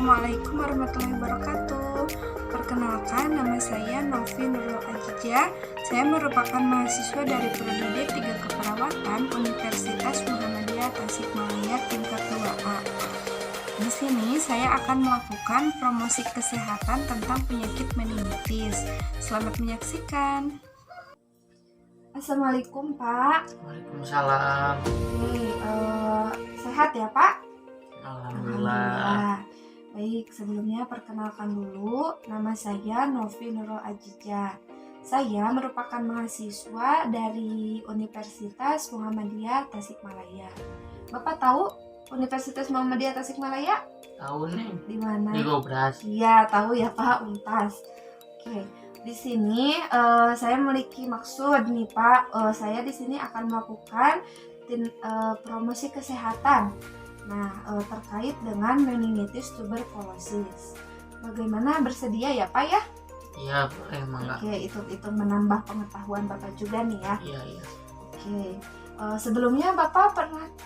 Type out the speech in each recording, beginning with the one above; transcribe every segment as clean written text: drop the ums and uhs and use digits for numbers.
Assalamualaikum warahmatullahi wabarakatuh. Perkenalkan, nama saya Novi Nurul Ajija. Saya merupakan mahasiswa dari Prodi D3 Keperawatan Universitas Muhammadiyah Tasikmalaya tingkat 2A. Di sini saya akan melakukan promosi kesehatan tentang penyakit meningitis. Selamat menyaksikan. Assalamualaikum Pak. Waalaikumsalam. Sehat ya Pak? Alhamdulillah. Baik, sebelumnya perkenalkan dulu, nama saya Novi Nurul Ajija. Saya merupakan mahasiswa dari Universitas Muhammadiyah Tasikmalaya. Bapak tahu Universitas Muhammadiyah Tasikmalaya? Tahu nih, Di mana? di Gobras. Iya, tahu ya Pak, Untas. Oke, di sini saya memiliki maksud nih Pak. Saya di sini akan melakukan promosi kesehatan. Nah, terkait dengan meningitis tuberkulosis. Bagaimana, bersedia ya Pak ya? Iya, boleh mangga. Oke, itu menambah pengetahuan Bapak juga nih ya. Iya. Oke, sebelumnya Bapak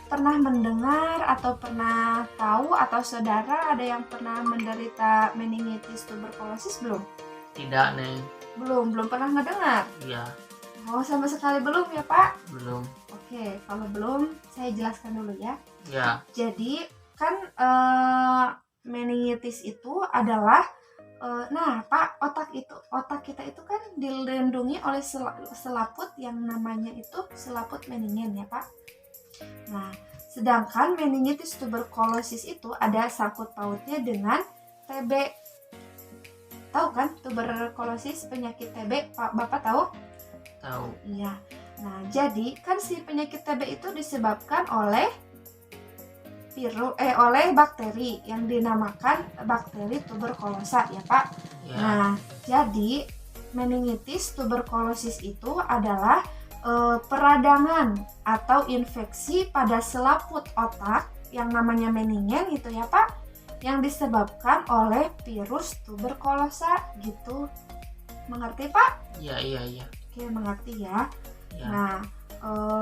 pernah mendengar atau pernah tahu atau saudara ada yang pernah menderita meningitis tuberkulosis belum? Tidak nih. Belum pernah ngedengar? Iya, Oh, sama sekali belum ya Pak? belum. Oke, kalau belum saya jelaskan dulu ya. Ya, Jadi kan meningitis itu adalah nah Pak, otak kita itu kan dilindungi oleh selaput yang namanya itu selaput meningen ya Pak. Nah, sedangkan meningitis tuberkulosis itu ada sangkut pautnya dengan TB. Tahu kan tuberkulosis, penyakit TB, Pak, Bapak tahu? tahu. Iya. Nah, jadi kan si penyakit TB itu disebabkan oleh oleh bakteri yang dinamakan bakteri tuberkulosa ya Pak. Ya, Nah, jadi meningitis tuberkulosis itu adalah peradangan atau infeksi pada selaput otak yang namanya meningen gitu ya Pak, yang disebabkan oleh virus tuberkulosa gitu. Mengerti Pak? iya. Oke, mengerti ya. Ya, Nah,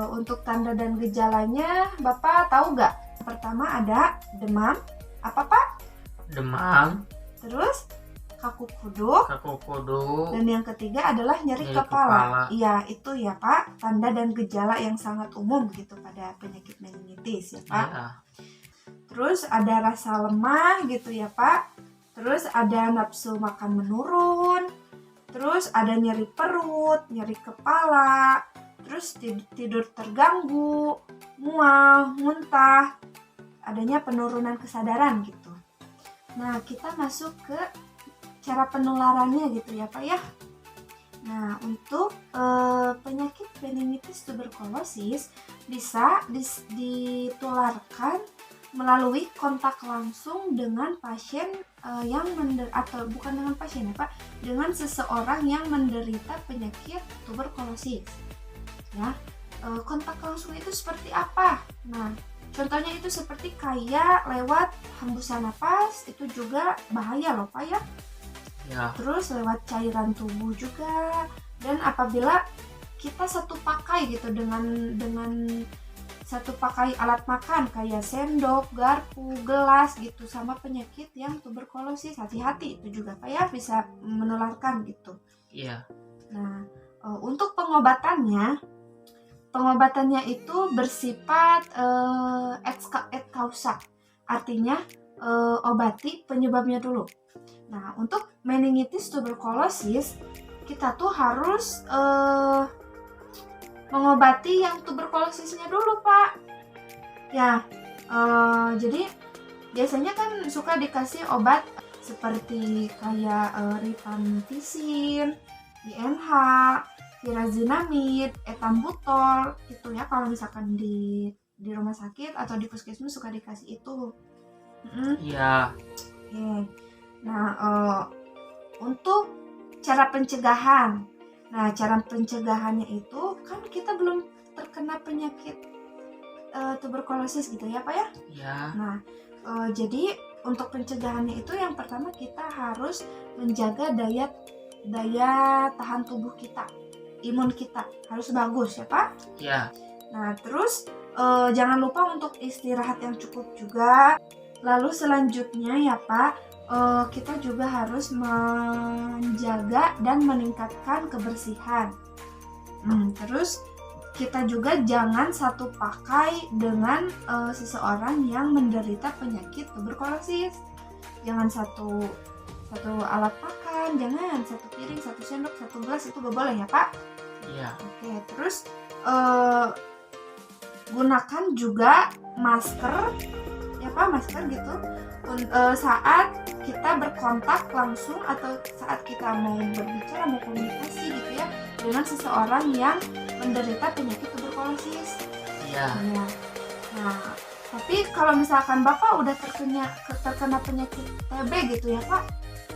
untuk tanda dan gejalanya Bapak tahu nggak? Pertama ada demam, apa Pak? demam, Terus kaku kuduk, kaku kuduk, dan yang ketiga adalah nyeri Nyeri kepala. kepala. Iya, itu ya Pak, tanda dan gejala yang sangat umum gitu pada penyakit meningitis ya Pak. ya, Terus ada rasa lemah gitu ya Pak. Terus ada nafsu makan menurun. Terus ada nyeri perut, nyeri kepala. Terus tidur terganggu, mual, muntah, adanya penurunan kesadaran gitu. Nah, kita masuk ke cara penularannya gitu ya Pak ya. Nah, untuk penyakit meningitis tuberkulosis bisa ditularkan melalui kontak langsung dengan pasien atau bukan dengan pasien ya Pak, dengan seseorang yang menderita penyakit tuberkulosis. Ya, kontak langsung itu seperti apa? Nah, contohnya itu seperti kayak lewat hembusan napas, itu juga bahaya loh Pak ya. ya, Terus lewat cairan tubuh juga, dan apabila kita satu pakai gitu dengan satu pakai alat makan kayak sendok, garpu, gelas gitu sama penyakit yang tuberkulosis, hati-hati itu juga Pak ya, bisa menularkan gitu. iya. Nah, untuk pengobatannya itu bersifat et causa, artinya obati penyebabnya dulu. Nah, untuk meningitis tuberkulosis kita tuh harus mengobati yang tuberkulosisnya dulu Pak. Ya, jadi biasanya kan suka dikasih obat seperti kayak rifampicin, INH, firazinamid, etambutol itu ya, kalau misalkan di rumah sakit atau di puskesmas suka dikasih itu. Iya, Oke. Nah, untuk cara pencegahan. Nah, cara pencegahannya itu kan kita belum terkena penyakit tuberkulosis gitu ya Pak ya. ya, Nah, jadi untuk pencegahannya itu yang pertama kita harus menjaga daya tahan tubuh kita, imun kita harus bagus ya Pak. ya, Nah, terus jangan lupa untuk istirahat yang cukup juga. Lalu selanjutnya ya Pak, kita juga harus menjaga dan meningkatkan kebersihan. Terus kita juga jangan satu pakai dengan seseorang yang menderita penyakit tuberkulosis. Jangan satu alat makan, jangan satu piring, satu sendok, satu gelas, itu gak boleh ya Pak? Iya. Oke, terus gunakan juga masker ya Pak, masker gitu saat kita berkontak langsung atau saat kita mau berbicara, mau komunikasi gitu ya dengan seseorang yang menderita penyakit tuberkulosis. Iya. Ya. Nah, tapi kalau misalkan Bapak udah terkena penyakit TB gitu ya Pak,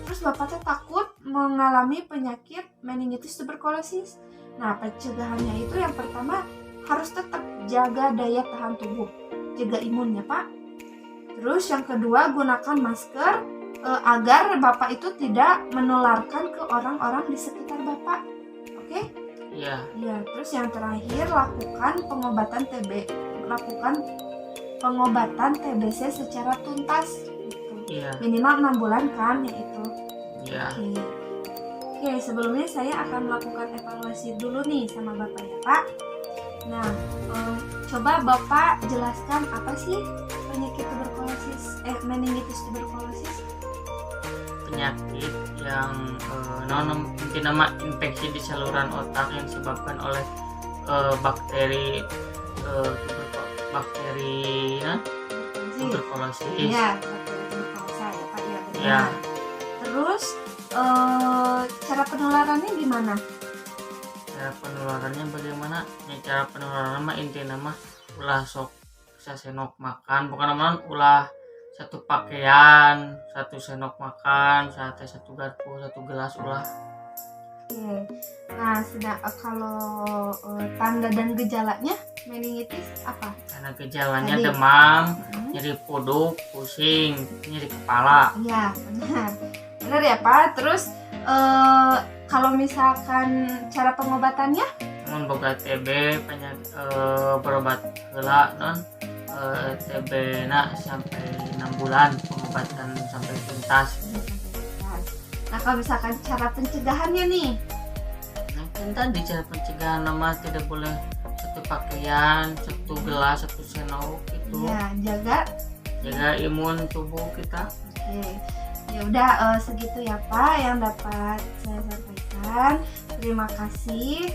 terus Bapak takut mengalami penyakit meningitis tuberkulosis. Nah, pencegahannya itu yang pertama harus tetap jaga daya tahan tubuh, jaga imunnya Pak. Terus yang kedua, gunakan masker agar Bapak itu tidak menularkan ke orang-orang di sekitar Bapak. Oke? Iya. Ya, terus yang terakhir, lakukan pengobatan TBC secara tuntas gitu. Iya. Minimal 6 bulan kan ya itu. Iya. Oke, sebelumnya saya akan melakukan evaluasi dulu nih sama Bapak ya Pak. Nah, coba Bapak jelaskan apa sih penyakit tuberkulosis, meningitis tuberkulosis? Penyakit yang nama infeksi di saluran otak yang disebabkan oleh bakteri tuberkulosis. Iya, bakteri tuberkulosa ya Pak, ya benar. Iya. Terus cara penularannya gimana? Cara penularannya bagaimana? Ya, cara penularan mah intinya mah ulah sok sasenok makan, bukan namun ulah satu pakaian, satu sendok makan, satu garpu, satu gelas ulah. Oke. Nah, kalau tanda dan gejalanya meningitis apa? Karena gejalanya Tadi. demam, nyeri puduk, pusing, nyeri kepala. Iya, benar. Benar ya Pak. Terus kalau misalkan cara pengobatannya? Mun boga TB berobat heula non TB na sampai 6 bulan pengobatan sampai tuntas. Nah, kalau misalkan cara pencegahannya nih? Nah, kan tadi cara pencegahan nama tidak boleh satu pakaian, satu gelas, satu sendok itu. Ya, Jaga imun tubuh kita. Oke. Ya udah segitu ya Pak yang dapat saya sampaikan. Terima kasih.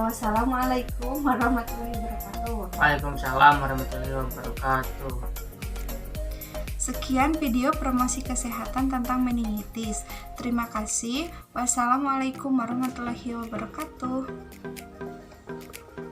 Wassalamualaikum warahmatullahi wabarakatuh. Waalaikumsalam warahmatullahi wabarakatuh. Sekian video promosi kesehatan tentang meningitis. Terima kasih. Wassalamualaikum warahmatullahi wabarakatuh.